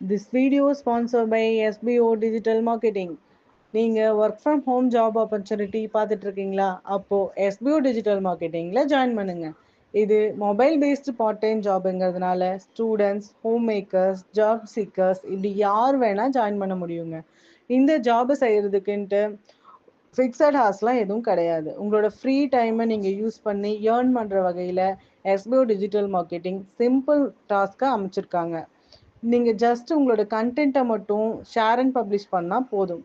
This video is sponsored by SBO Digital Marketing. நீங்கள் work from home job opportunity பார்த்துட்டு இருக்கீங்களா? அப்போது SBO digital மார்க்கெட்டிங்கில் ஜாயின் பண்ணுங்கள். இது மொபைல் பேஸ்டு பார்ட் டைம் ஜாபுங்கிறதுனால students, home makers, job seekers இப்படி யார் வேணால் ஜாயின் பண்ண முடியுங்க. இந்த ஜாபை செய்கிறதுக்குன்ட்டு ஃபிக்ஸட் ஹார்ஸ்லாம் எதுவும் கிடையாது. உங்களோட ஃப்ரீ டைமை நீங்கள் யூஸ் பண்ணி ஏர்ன் பண்ணுற வகையில் SBO டிஜிட்டல் மார்க்கெட்டிங் சிம்பிள் டாஸ்க்காக அமைச்சிருக்காங்க. நீங்கள் ஜஸ்ட் உங்களோட கண்டென்ட்டை மட்டும் ஷேர் அண்ட் பப்ளிஷ் பண்ணால் போதும்.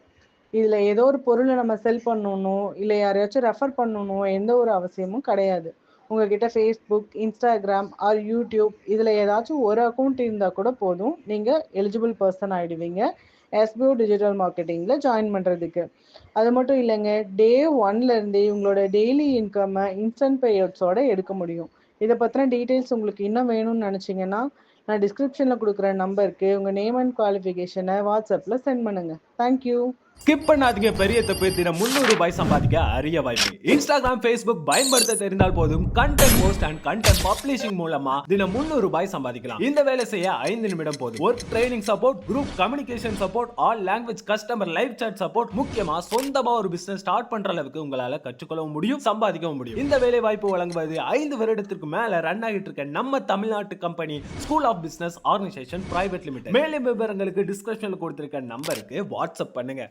இதில் ஏதோ ஒரு பொருளை நம்ம செல் பண்ணணும், இல்லை யாரையாச்சும் ரெஃபர் பண்ணணும், எந்த ஒரு அவசியமும் கிடையாது. உங்ககிட்ட ஃபேஸ்புக், இன்ஸ்டாகிராம் ஆர் யூடியூப் இதில் ஏதாச்சும் ஒரு அக்கௌண்ட் இருந்தால் கூட போதும், நீங்கள் எலிஜிபிள் பர்சன் ஆகிடுவீங்க SBO டிஜிட்டல் மார்க்கெட்டிங்கில் ஜாயின் பண்ணுறதுக்கு. அது மட்டும் இல்லைங்க, டே 1லேருந்தே உங்களோட டெய்லி இன்கம்மை இன்ஸ்டன்ட் பேஅவுட்ஸோட எடுக்க முடியும். இதை பற்றின டீட்டெயில்ஸ் உங்களுக்கு இன்னும் வேணும்னு நினச்சிங்கன்னா நான் டிஸ்கிரிப்ஷனில் கொடுக்குற நம்பருக்கு உங்கள் நேம் அண்ட் குவாலிஃபிகேஷனை வாட்ஸ்அப்பில் சென்ட் பண்ணுங்கள். தேங்க்யூ. ஸ்கிப் பண்ணாதீங்க. பெரிய தப்பு. தினம் 300 ரூபாய் சம்பாதிக்க அரிய வாய்ப்பு. இன்ஸ்டாகிராம், ஃபேஸ்புக் பயன்படுத்த தெரிந்தால் போதும். Content post and content publishing மூலமா தினம் 300 ரூபாய் சம்பாதிக்கலாம். இந்த வேலை செய்ய 5 நிமிடம் போதும். Work training support, group communication support, all language customer live chat support, முக்கியமா சொந்தமா ஒரு பிசினஸ் ஸ்டார்ட் பண்ற அளவுக்கு உங்களால கற்றுக்கொள்ளவும் முடியும், சம்பாதிக்கவும் முடியும். இந்த வேலை வாய்ப்பு வழங்குவது 5 வருடத்திற்கு மேல ரன் ஆகிட்டு இருக்க நம்ம தமிழ்நாட்டு company school of business organisation private limited. மேலும் விவரங்களுக்கு டிஸ்கிரிப்ஷன்ல கொடுத்திருக்க நம்பருக்கு வாட்ஸ்அப் பண்ணுங்க.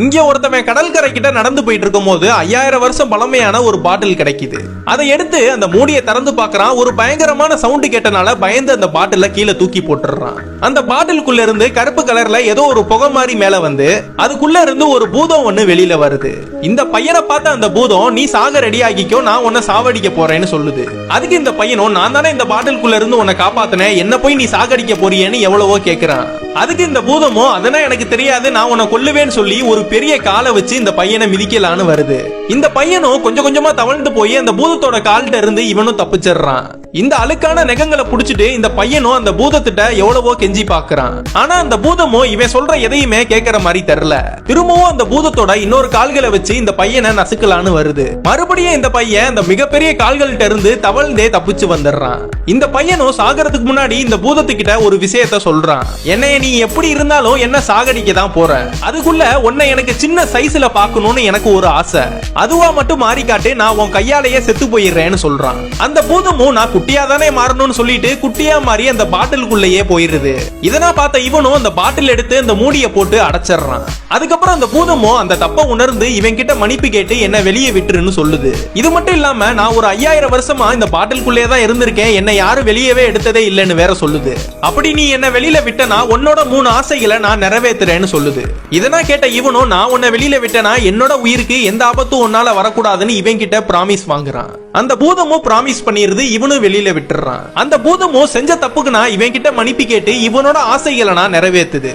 இங்க ஒருத்தவன் கடற்கரை கிட்ட நடந்து போயிட்டு இருக்கும் போது 5000 வருஷம் பழமையான ஒரு பாட்டில் கிடைக்குது. அதை எடுத்து அந்த மூடியை திறந்து பார்க்கறான். ஒரு பயங்கரமான சவுண்ட் கேட்டனால பயந்து அந்த பாட்டில கீழே தூக்கி போட்டுறான். அந்த பாட்டிலுக்குள்ள இருந்து கருப்பு கலர்ல ஏதோ ஒரு புகை மாதிரி மேல வந்து அதுக்குள்ள இருந்து ஒரு பூதம் ஒண்ணு வெளியில வருது. இந்த பையனை பார்த்த அந்த பூதம், நீ சாக ரெடி ஆகிக்கோ, நான் உன்னை சாவடிக்க போறேன்னு சொல்லுது. அதுக்கு இந்த பையனும், நான் தானே இந்த பாட்டிலுக்குள்ள இருந்து உன்னை காப்பாத்தினேன், என்ன போய் நீ சாகடிக்க போறியேன்னு எவ்வளவோ கேட்கிறான். அதுக்கு இந்த பூதமும், அதெல்லாம் எனக்கு தெரியாது, நான் உன்னை கொல்லுவேன்னு சொல்லி ஒரு பெரிய காலை வச்சு இந்த பையனை மிதிக்கலான்னு வருது. இந்த பையனும் கொஞ்சம் கொஞ்சமா தவழ்ந்து போய் அந்த பூதத்தோட கால்கிட்ட இருந்து இவனும் தப்பிச்சிடுறான். இந்த அழுக்கான நெகங்களை புடிச்சிட்டு இந்த பையனும் அந்த பூதத்திட்ட எவ்வளவோ கெஞ்சி பாக்குறான். ஆனா அந்த பூதமும் இவன் சொல்ற எதையுமே கேட்கற மாதிரி தெரியல. திரும்பவும் அந்த பூதத்தோட இன்னொரு கால்களை வச்சு இந்த பையனை நசுக்கலான்னு வருது. மறுபடியும் இந்த பையன் அந்த மிகப்பெரிய கால்கள்ட்ட இருந்து தவழ்ந்தே தப்பிச்சு வந்துடுறான். இந்த பையனும் சாகறதுக்கு முன்னாடி இந்த பூதத்துக்கிட்ட ஒரு விஷயத்த சொல்றான். என்னைய நீ எப்படி இருந்தாலும் என்ன சாகடிக்க தான் போற, அதுக்குள்ள உன்னை எனக்கு சின்ன சைஸ்ல பாக்கணும்னு எனக்கு ஒரு ஆசை, அதுவா மட்டும் மாறி காட்டு, நான் உன் கையாலேயே செத்து போயிடுறேன்னு சொல்றான். அந்த பூதமும் நான் குட்டியா தானே மாறணும்னு சொல்லிட்டு குட்டியா மாறி அந்த பாட்டிலுக்குள்ளேயே போயிருது. இதனா பார்த்த இவனும் அந்த பாட்டில் எடுத்து அந்த மூடியை போட்டு அடைச்சிடுறான். அதுக்கப்புறம் அந்த பூதமும் அந்த தப்ப உணர்ந்து இவன் கிட்ட மன்னிப்பு கேட்டு என்ன வெளியே விட்டுருன்னு சொல்லுது. இது மட்டும் இல்லாம நான் ஒரு 5000 வருஷமா இந்த பாட்டிலுக்குள்ளே தான் இருந்திருக்கேன், என்னை யாரும் வெளியவே எடுத்ததே இல்லைன்னு வேற சொல்லுது. அப்படி நீ என்ன வெளியில விட்டனா உன்னோட 3 ஆசைகளை நான் நிறைவேற்றுறேன்னு சொல்லுது. இதனா கேட்ட இவனும், நான் உன்னை வெளியில விட்டனா என்னோட உயிருக்கு எந்த ஆபத்தும் உன்னால வரக்கூடாதுன்னு இவன் கிட்ட பிராமிஸ் வாங்குறான். அந்த பூதமும் பிராமிஸ் பண்ணிருது, இவனும் வெளியில விட்டுறான். அந்த பூதமும் செஞ்ச தப்புக்கு நான் இவன் கிட்ட மன்னிப்பு கேட்டு இவனோட ஆசைகளை நான் நிறைவேற்றுது.